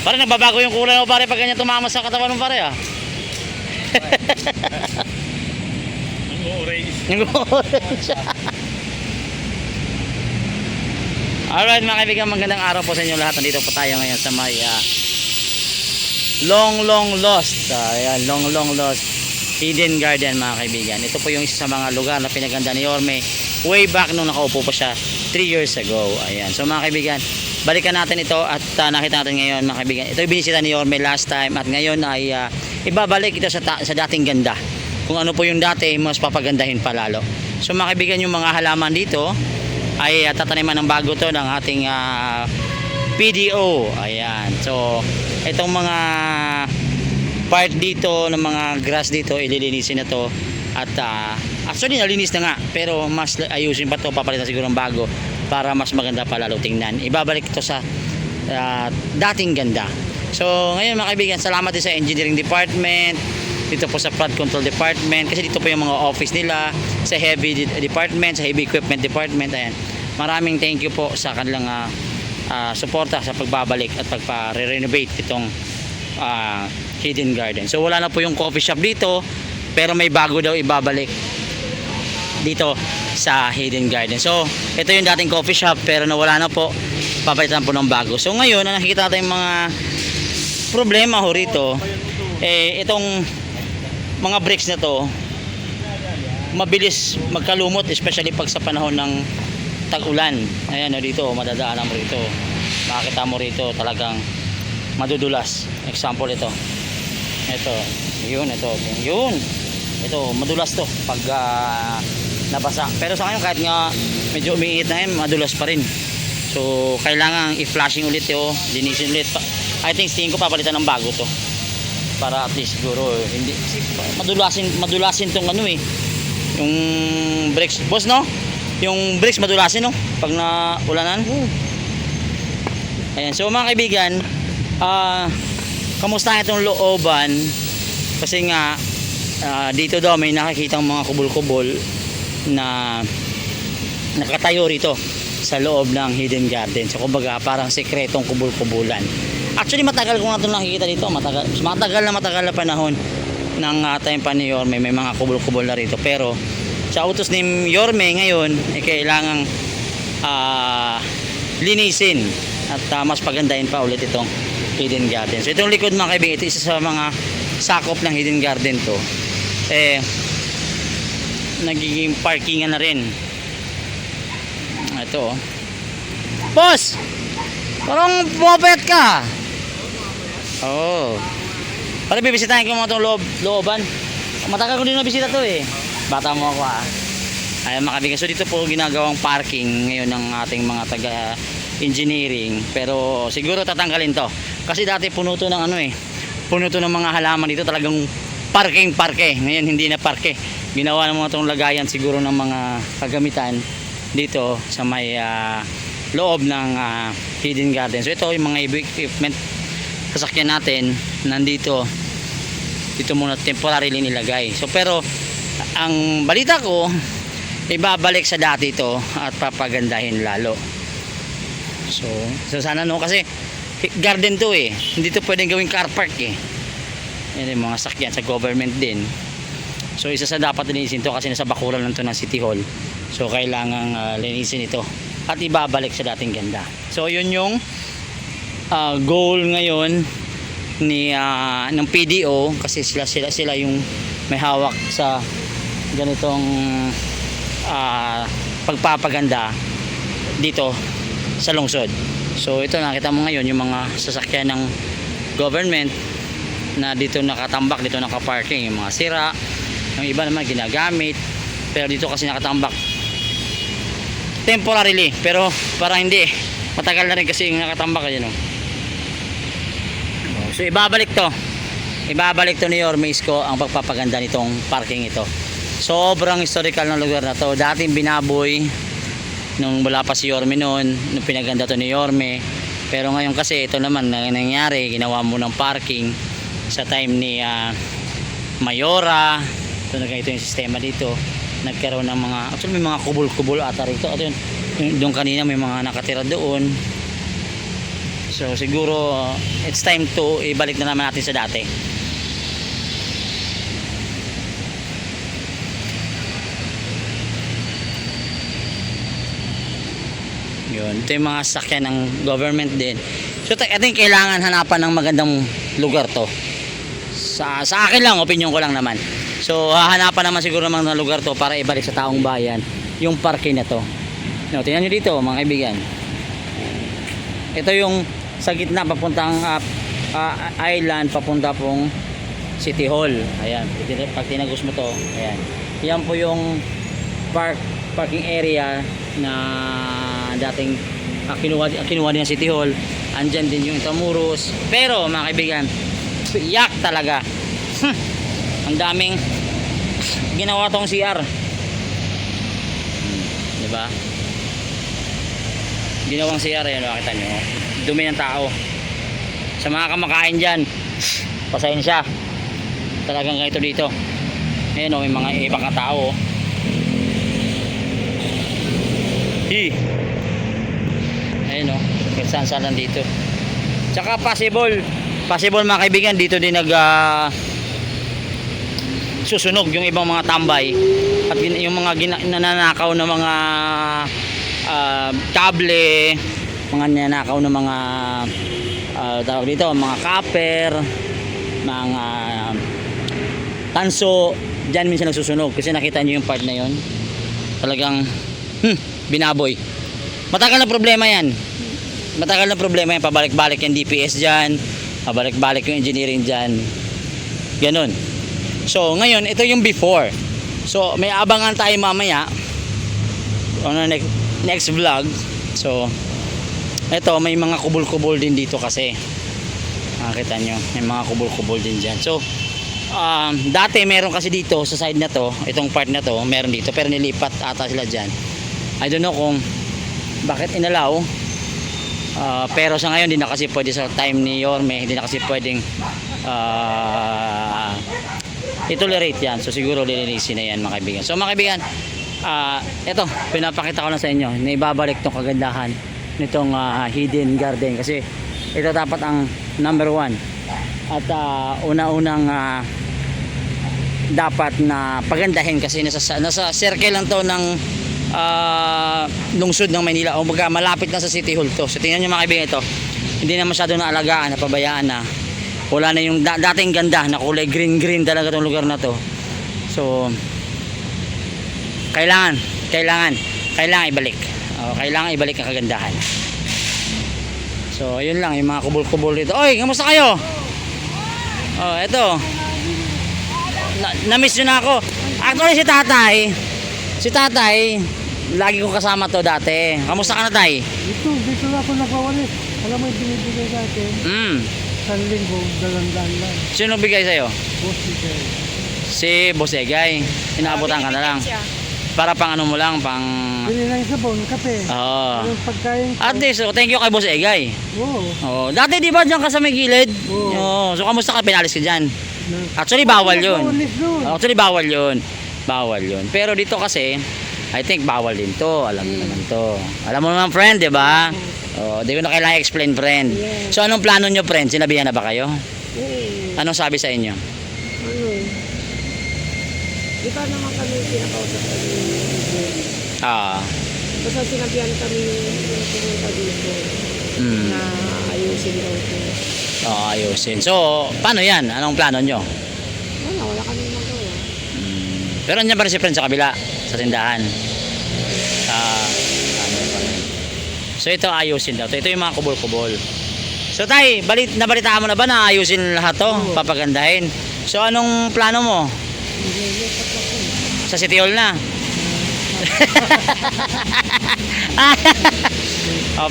Pare, nagbabago yung kulay mo pare pag ganyan tumama sa katawan mo pare ah. Ang orange. Yung orange. Alright mga kaibigan, magandang araw po sa inyo lahat. Nandito po tayo ngayon sa may long lost. Ayan, long lost Hidden Garden mga kaibigan. Ito po yung isa sa mga lugar na pinaganda ni Yorme way back nung nakaupo pa siya 3 years ago. Ayan. So mga kaibigan, balikan natin ito at nakita natin ngayon mga kaibigan. Ito yung binisita ni Yorme last time at ngayon ay ibabalik ito sa dating ganda. Kung ano po yung dati, mas papagandahin pa lalo. So mga kaibigan, yung mga halaman dito ay tataniman ng bago to ng ating PDO. Ayan. So itong mga part dito ng mga grass dito ililinisin na to at actually nalinis na nga pero mas ayusin pa to, papalitan siguro ng bago para mas maganda pa lalo tingnan. Ibabalik ito sa dating ganda. So ngayon mga kaibigan, salamat din sa engineering department, dito po sa flood control department, kasi dito po yung mga office nila, sa heavy department, sa heavy equipment department. Ayan, maraming thank you po sa kanilang suporta sa pagbabalik at pagpa-renovate itong Hidden Garden. So wala na po yung coffee shop dito, pero may bago daw ibabalik dito sa Hidden Garden. So ito yung dating coffee shop pero nawala na po, papalitan po ng bago. So ngayon nakikita natin yung mga problema ho rito. Itong mga bricks na to mabilis magkalumot, especially pag sa panahon ng tag-ulan. Ayan dito, madadaanan mo rito, makikita mo rito talagang madudulas. Example ito, ito madulas to pag nabasa, pero sa ngayon kahit nga medyo umiinit na yun, madulas pa rin. So kailangan i-flashing ulit ito, linisin ulit. I think tingin ko papalitan ng bago to para at least siguro hindi madulasin tong yung brakes boss, no? Yung brakes madulasin, no? Pag na ulanan. Ayan, so mga kaibigan, kamusta itong looban? Kasi nga dito daw may nakikitang mga kubol-kubol na nakatayo rito sa loob ng Hidden Garden. So kumbaga parang sekretong kubol-kubulan. Actually matagal ko na ito nakikita dito, matagal na panahon ng time pa ni Yorme, may mga kubol-kubol na rito. Pero sa utos ni Yorme ngayon kailangang linisin at mas pagandahin pa ulit itong Hidden Garden. So itong likod mga kaibigan, ito isa sa mga sakop ng Hidden Garden to. Nagiging parkingan na rin. Ito oh. Boss! Parang bumapayat ka. Oh. Para bibisitahin ko mga itong looban. Matagal ko din nabisita to eh. Bata mo ako Ayan mga kaibigan. So dito po ginagawang parking ngayon ng ating mga taga engineering, pero siguro tatanggalin to kasi dati puno to ng puno to ng mga halaman dito, talagang parke. Ngayon hindi na parke, ginawa ng mga itong lagayan siguro ng mga kagamitan dito sa may loob ng Hidden Garden. So ito yung mga equipment sasakyan natin nandito, dito muna temporarily nilagay. So pero ang balita ko ibabalik sa dati ito at papagandahin lalo. So sana kasi garden to hindi to pwedeng gawing car park yan yung mga sakyan sa government din. So isa sa dapat linisin to kasi nasa bakuran lang to ng City Hall. So kailangang linisin ito at ibabalik sa dating ganda. So yun yung goal ngayon ni ng PDO, kasi sila yung may hawak sa ganitong pagpapaganda dito sa lungsod. So ito nakita mo ngayon yung mga sasakyan ng government na dito nakatambak, dito nakaparking, yung mga sira, yung iba naman ginagamit, pero dito kasi nakatambak temporarily, pero parang hindi matagal na rin kasi yung nakatambak yun. So ibabalik to ni Yorme Isko ang pagpapaganda nitong parking ito. Sobrang historical ng lugar na to, dating binaboy nung wala pa si Yorme noon, nung pinaganda to ni Yorme. Pero ngayon kasi ito naman nangyari, ginawa mo ng parking sa time ni Mayora. Ito na ganito yung sistema dito, nagkaroon ng mga, actually may mga kubol-kubol ata rito. Ito yun, doon kanina may mga nakatira doon. So siguro it's time to ibalik na naman natin sa dati. Yun, ito yung mga sakyan ng government din. So I think kailangan hanapan ng magandang lugar to. Sa akin lang, opinion ko lang naman. So hahanapan naman siguro ng mga lugar to para ibalik sa taong bayan yung parking na to. No, tingnan nyo dito mga kaibigan. Ito yung sa gitna papuntang island, papunta pong City Hall. Ayan, pag tinagos mo to, ayan. Yan po yung parking area na dating kinuha din ng City Hall. Andyan din yung Intramuros. Pero mga kaibigan, yak talaga. Ang daming ginawa tong CR. Diba? Ginawang CR, yan makita nyo. Dumi ng tao. Sa mga kamakain dyan, pasensya. Talagang ganito dito. Ayan o, may mga ibang tao. Ayun o, saan lang dito. Tsaka possible mga kaibigan, dito din susunog yung ibang mga tambay at yung mga nananakaw na mga kable, mga nananakaw na mga tawag dito, mga copper, mga tanso, dyan minsan nagsusunog kasi nakita nyo yung part na yon, talagang binaboy. Matagal na problema yan, pabalik-balik yung DPS dyan, pabalik-balik yung engineering dyan, ganun. So ngayon ito yung before, so may abangan tayo mamaya on our next vlog. So ito may mga kubol-kubol din dito kasi makikita nyo may mga kubol-kubol din dyan. So dati meron kasi dito sa side na to, itong part na to meron dito, pero nilipat ata sila dyan. I don't know kung bakit inalaw, pero sa ngayon hindi na kasi pwede, sa time ni Yorme hindi na kasi pwedeng itolerate yan. So siguro lilinisin na yan mga kaibigan. So mga kaibigan, ito pinapakita ko lang sa inyo na ibabalik tong kagandahan nitong hidden garden, kasi ito dapat ang number 1 at una-unang dapat na pagandahin, kasi nasa circle lang to ng lungsod ng Maynila, o malapit na sa City Hall to. So tingnan nyo mga kaibigan, ito hindi na masyado naalagaan, napabayaan na, wala na yung dating ganda na kulay green talaga tong lugar na to. So kailangan ibalik, kailangan ibalik ang kagandahan. So ayun lang yung mga kubol-kubol dito. Oy, kamusta kayo? Oh, eto na-miss nyo na ako. Actually si tatay lagi kong kasama to dati. Kamusta ka na, tay? Dito na ako nagwawalis. Alam mo yung binibigay sa atin? Sa linggo, 200 lang. Sino bigay sa'yo? Boss Egay. Si Boss Egay. Inaabutan ka na lang. Para pang ano mo lang, pang... Bili lang sabon, kape. Oo. Yung pagkain ko. At least, thank you kay Boss Egay. Oo. Dati di ba dyan ka sa may gilid? Oo. So kamusta ka? Pinalis ka dyan? Actually, bawal yun. Actually, bawal yun. Pero dito kasi, I think bawal din to. Alam mo naman to. Alam mo naman, friend, di ba? Di ko na kailangan explain, friend. So anong plano nyo, friend? Sinabihan na ba kayo? Anong sabi sa inyo? Di ba naman kami pinakausap kami? Basta sinabihan kami yung pumunta dito na ayusin daw ito. Ayusin. So, paano yan? Anong plano nyo? Wala kami magawa. Pero andyan pa rin si friend sa kabila, sa tindahan. So ito ayusin daw. Ito yung mga kubol-kubol. So tay, nabalitaan mo na ba na ayusin lahat to? Papagandahin. So anong plano mo? Sa City Hall na?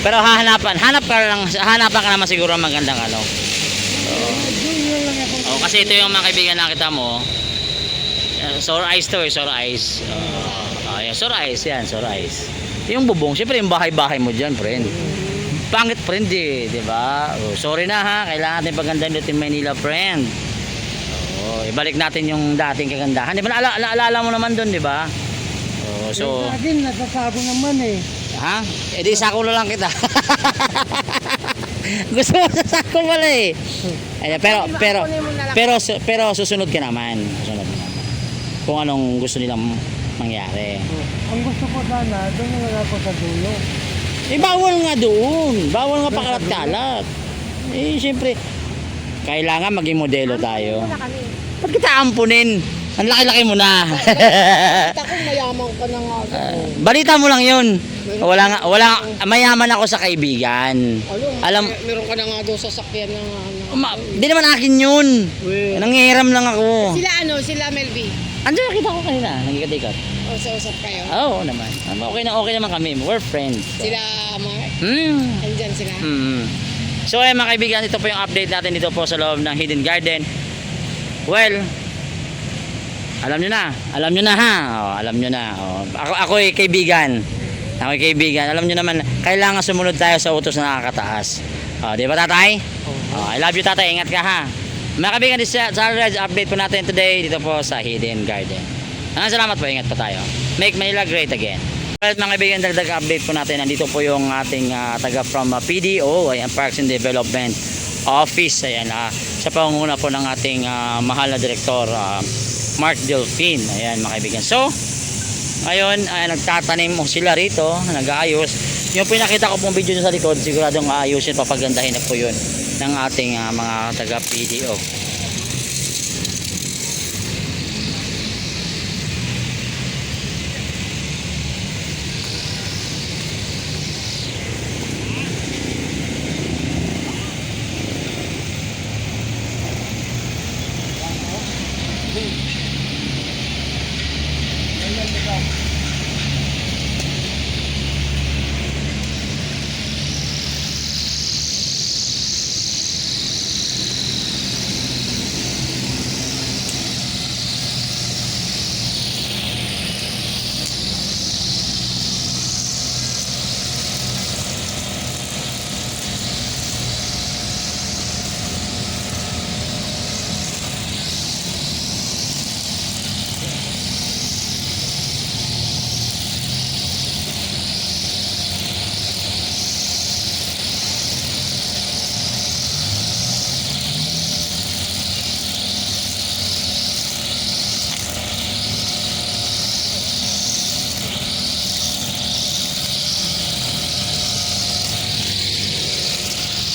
Pero hanap ka naman siguro ng magandang ano. Kasi ito yung mga kaibigan nakita mo. Sore eyes to, sore eyes. Sore eyes yan, sore eyes. Yung bubong, syempre yung bahay-bahay mo dyan, friend. Pangit, friend, di ba? Sorry na ha, kailangan natin pagandahin dito in Manila, friend. Ibalik natin yung dating kagandahan. Di ba, naalala mo naman doon, di ba? So, Lagi, nasasabi naman eh. ha? Di sako na lang kita. Gusto mo sa sako pala eh. Ayan, pero susunod ka naman. Susunod ka naman. Kung anong gusto nilang mangyari. Ang gusto ko sana, doon na ako sa dulo. Eh, bawal nga doon. Bawal nga pakalat-kalat. Eh, siyempre, kailangan maging modelo tayo. Wala kami. Ba't kita ampunin? Ang laki-laki mo na. Kita ko mayaman ka na nga. Balita mo lang yun. Mayaman ako sa kaibigan. Alam, meron ka na nga doon sa sakyan na di naman akin yun. Nangihiram lang ako. Sila Melby. Andiyan nakita ko kanina, nagikot-ikot. O, usap kayo. Oo naman. Okay naman kami. We're friends. Sila, Mark. Andyan sila. So ayun mga kaibigan, ito po yung update natin dito po sa loob ng Hidden Garden. Well, alam nyo na ha. Alam nyo na. Ako'y kaibigan. Alam nyo naman, kailangan sumunod tayo sa utos na nakakataas. Di ba tatay? I love you tatay, ingat ka ha. Mga kaibigan, this is Sunrise update po natin today dito po sa Hidden Garden. Salamat po, ingat po tayo. Make Manila great again. Alright mga kaibigan, dagdag update po natin. Nandito po yung ating taga from PDO, ayan, Parks and Development Office. Ayan, sa pangunguna po ng ating mahal na direktor, Mark Delfin. Ayan mga kaibigan. So, ngayon, nagtatanim mo sila rito, nag-aayos. Yung pinakita ko pong video sa likod, siguradong aayusin, papagandahin na po yun ng ating mga taga PDO.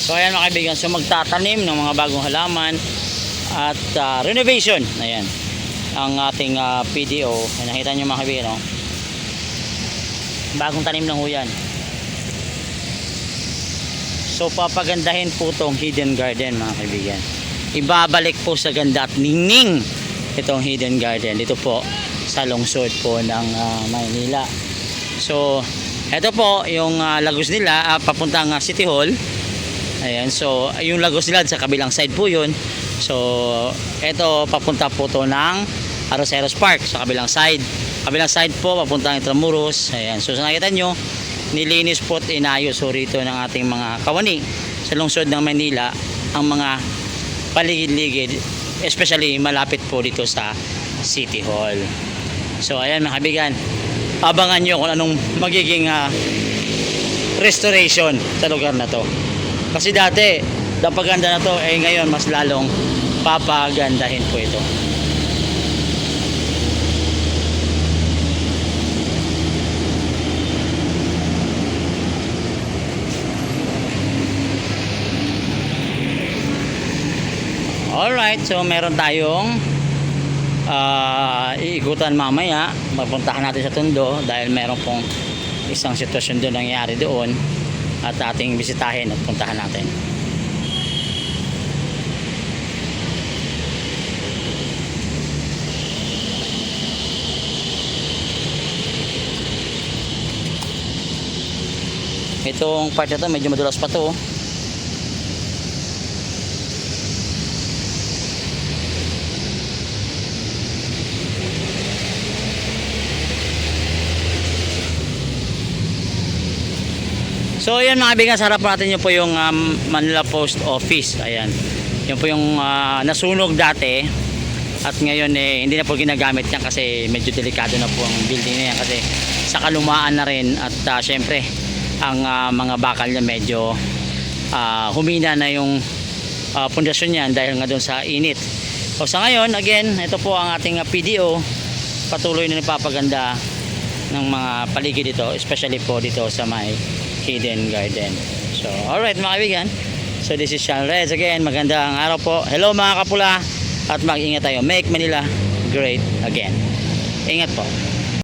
So ayan mga kaibigan, so magtatanim ng mga bagong halaman at renovation. Ayan ang ating PDO. Nakita nyo mga kaibigan, no? Bagong tanim lang ho yan. So papagandahin po itong Hidden Garden mga kaibigan. Ibabalik po sa ganda at ningning itong Hidden Garden dito po sa lungsod po ng Maynila. So ito po yung lagos nila papuntang City Hall. Ayan, so yung lagos nila sa kabilang side po yun. So ito papunta po to ng Arroceros Park sa kabilang side. Kabilang side po papunta ng Intramuros. Ayan, so nakita nyo, nilinis po at inayos so rito ng ating mga kawani sa lungsod ng Manila ang mga paligid-ligid, especially malapit po dito sa City Hall. So ayan mga kaibigan, abangan nyo kung anong magiging restoration sa lugar na to. Kasi dati, napaganda na to, ngayon mas lalong papagandahin po ito. Alright, so meron tayong iikutan mamaya. Mapuntahan natin sa Tondo dahil meron pong isang sitwasyon doon nangyari doon at ating bisitahin at puntahan natin. Itong part na to medyo madulas pa to. So ayan mga kaibigan, sa harap natin yun po yung Manila Post Office. Ayan, yun po yung nasunog dati at ngayon hindi na po ginagamit yan kasi medyo delikado na po ang building na yan kasi sa kalumaan na rin at syempre ang mga bakal niya medyo humina na yung pundasyon niyan dahil nga doon sa init. So sa ngayon, again, ito po ang ating PDO, patuloy na nagpapaganda ng mga paligid dito, especially po dito sa may Hidden Garden. So alright mga kaibigan, so this is Sean Reds again. Magandang araw po. Hello mga kapula, at mag-ingat tayo. Make Manila great again. Ingat po.